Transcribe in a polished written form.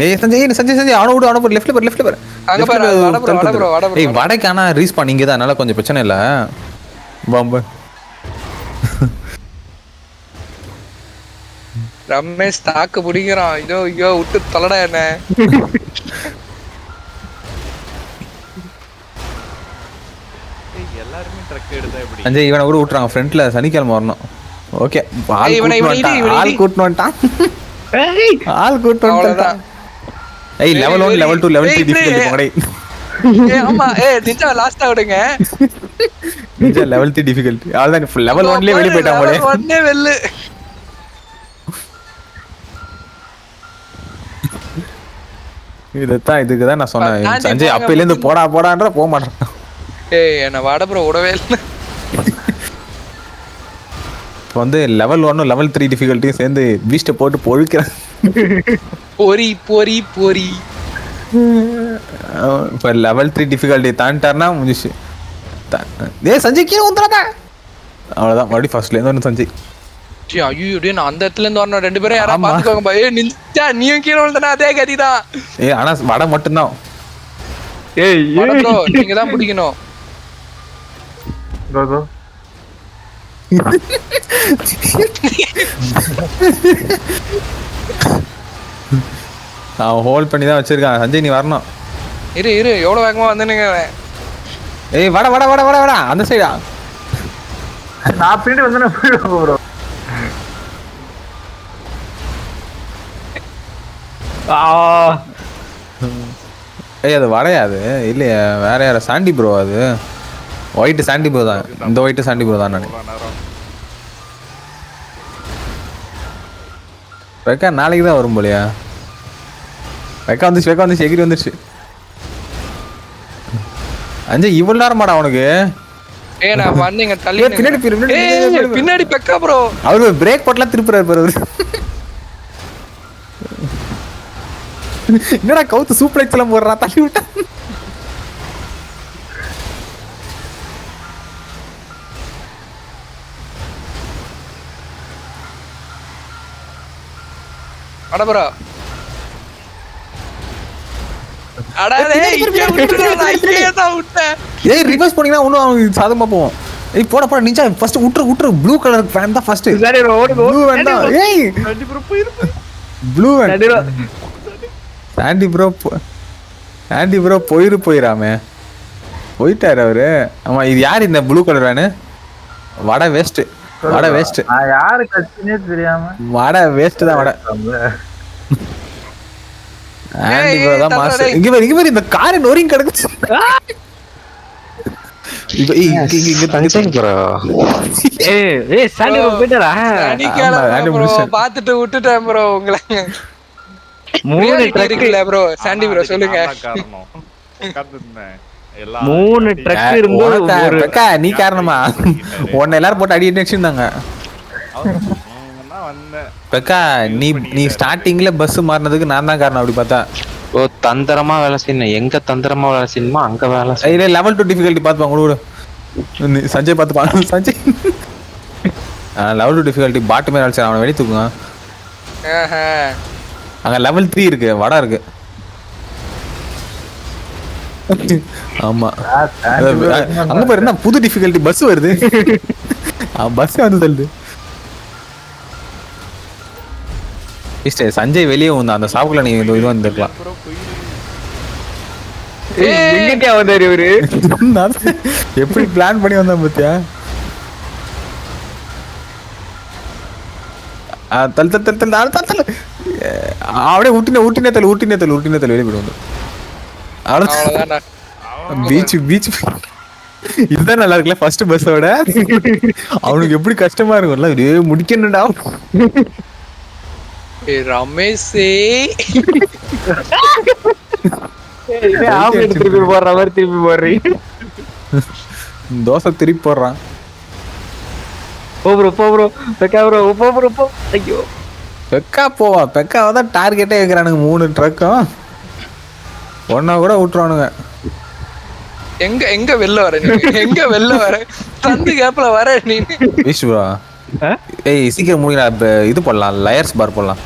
ஏய் சஞ்சய் அவன விடு, அவன போடு, லெஃப்ட்ல போடு. அங்க பாரு, வட ப்ரோ. ஏய் வடக்கானா ரீஸ்பான் இங்க தான், அதனால கொஞ்சம் பிரச்சனை இல்ல. பாம்பு ரமேஷ் தாக்கு பிடிக்கிறான். ஐயோ விட்டு தொலைடா என்ன. எல்லாருமே ட்ரக் எடுத்தா எப்படி? சஞ்சய் இவனை கூட விட்டுறாங்க, ஃப்ரண்ட்ல சனிக்கிழமை வரணும். ஓகே ஆள் கூட்டிட்டு வந்துட்டான். ஏய் லெவல் 1 லெவல் 2 லெவல் 3 டிஃபிகல்ட்டி போடே. ஆமா நிஜா லாஸ்டா விடுங்க. நிஜா லெவல் 3 டிஃபிகல்ட்டி. அவ்வளவுதான், லெவல் 1லயே வெளிய போய்ட்டான் போல. 1 வெல்லு. இதுக்கு தான் நான் சொன்னேன் சஞ்சய் அப்பையில இருந்து போடான்ற போக மாட்டேன். ஏய் என்ன வட ப்ரோ விடவே இல்ல. இப்போ வந்து லெவல் 1 லெவல் 3 டிஃபிகல்ட்டியும் சேர்ந்து பீஸ்ட போட்டு பொழுக்கிறேன். பொரி இப்போ லெவல் 3 டிஃபிகல்ட்டி தாண்டிட்டார்னா முடிஞ்சிச்சு. ஏய் சஞ்சய் கீழே வந்துடாத. அவ்வளோதான், மறுபடியும் ஃபர்ஸ்ட்லேருந்து வரணும் சஞ்சய். ஐயோ நான் அந்த இடத்துல இருந்து வரணும். 2 பேரும் யாராவது பாத்துக்கோங்க. ஏய் நிஞ்சா நீயும் கீழே விழுந்தனா அதே கதிதான். ஏய் ஆனா வட மட்டும்தான். ஏய் வட ப்ரோ நீங்க தான் பிடிக்கணும். கோ அவன் ஹோல்ட் பண்ணி தான் வச்சிருக்கான். சஞ்சய் நீ வரணும். இரு எவ்வளவு வேகமா வந்தேனுங்க. ஏய் வட அந்த சைடா. நான் பின்னாடி வந்தேன்னா போயிடுவோம் ப்ரோ. ஏய் அது வடையாது இல்லையா, வேற யாரோ சாண்டி ப்ரோ. அது ஒயிட் சாண்டி ப்ரோ தான். இந்த ஒயிட் சாண்டி ப்ரோ தான். நான் வெக்கா நாளைக்கு தான் வரும் போலியா. வெக்கா வந்துச்சு எகிரி வந்துச்சு. அஞ்சு இவ்வளவு நேரமாடா அவனுக்கு. ஏய் நான் வந்தீங்க தள்ளி பின்னாடி பெக்கா ப்ரோ. அவரு பிரேக் போட்டலாம் திருப்புறாரு பாரு. என்னடா கவுத்து சூப்பர் எல்லாம் போடுறா, தள்ளி விட்டா. அட ப்ரோ ஏய் ரிவர்ஸ் பண்ணீங்கன்னா இன்னும் அவன் சாதமா போவோம். ஏய் போட நிஞ்சா ஃபர்ஸ்ட் விட்டுரு. ப்ளூ கலர் ஃபேன் தான் ஃபர்ஸ்ட். சரி ஓடு ப்ளூ வேண்டாம். ஏய் ப்ளூ வேண்டாம். சாண்டி ப்ரோ போயிராமே போயிட்டாரு அவரு. ஆமா இது யார் இந்த ப்ளூ கலர் வேனு? வட வேஸ்ட். யாரு கட்சினே தெரியாம வட வேஸ்ட் தான். வட ஆண்டி ப்ரோ தான் மாஸ். இங்க பாரு இந்த கார் நோரிங் கிடக்குது. இங்க தங்கச்சி ப்ரோ. ஏய் சாண்டி ப்ரோ போய்டா. பாத்துட்டு விட்டுட்டேன் ப்ரோ உங்களை. 3 ட்ரக் இல்ல ப்ரோ. சாண்டி ப்ரோ சொல்லுங்க. 3 ட்ரக் இருந்து பெக்கா நீ காரணமா? உன்னை எல்லாரும் போட்டு அடி அடிச்சிருந்தாங்க. பெக்கா நீ ஸ்டார்டிங்ல பஸ் மாறினதுக்கு நான் தான் காரணம். அப்படி பார்த்தா ஓ தந்திரமா வேலை செய்யணும். எங்க தந்திரமா வேலை செய்யணுமோ அங்க வேலை செய்யணும். லெவல் 2 டிஃபிகல்ட்டி பார்த்துப்பாங்க. சஞ்சய் பார்த்துப்பாங்க. சஞ்சய் லெவல் 2 டிஃபிகல்ட்டி பாட்டு மேலே அடிச்சு அவனை வெளியே தூக்குங்க. அங்க லெவல் 3 இருக்கு, வடை இருக்கு. ஆமா அங்க பாரு என்ன புது டிஃபிகல்ட்டி பஸ் வருது. பஸ் வந்து தள்ளுது. சஞ்சய் வெளியே வந்தா அந்த சாவுக்குள்ள நீ இது வந்துருக்கலாம். எங்கிட்டே வந்தாரு இவரு. எப்படி பிளான் பண்ணி வந்தான் பாத்தியா? தல் அப்படியே ஊட்டினே தள்ளு வெளியே போயிடுவாங்க. பீச் இதுதான் நல்லா இருக்குல்ல ஃபர்ஸ்ட் பஸ்ஸோட. அவனுக்கு எப்படி கஷ்டமா இருக்கும்ல, இதே முடிக்கணும்டா. ரமேஷே திருப்பி போடுற மாதிரி திருப்பி போடுறீங்க. தோசை திருப்பி போடுறான். போ ப்ரோ பெக்கா போ. ஐயோ பெக்காவை தான் டார்கெட்டே வைக்கிறானுங்க. 3 ட்ரக்கும் ஒன்னா கூட விட்டுறானுங்க. எங்க வெளில வர தந்து கேப்ல வர நீ. ஏய் சீக்கிரம் முடியல. இது போடலாம், லயர்ஸ் பார் போடலாம்.